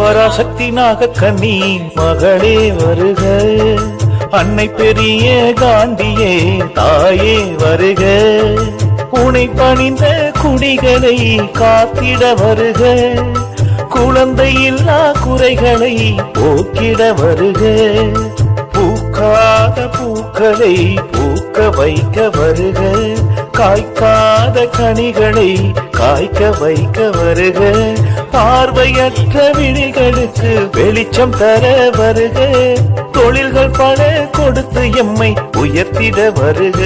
பராசக்தி நாகக்கண்ணி மகளே வருக, அன்னை பெரிய காந்தியே தாயே வருக, உனை பணிந்த குடிகளை காத்திட வருக, குழந்தையில்லா குறைகளை போக்கிட வருக, பூக்காத பூக்களை பூக்க வைக்க வருக, காய்க்காத கனிகளை காய்க்க வைக்க வருக, பார்வையற்ற விழிகளுக்கு வெளிச்சம் தர வருக, தொழில்கள் பல கொடுத்து எம்மை உயர்த்திட வருக.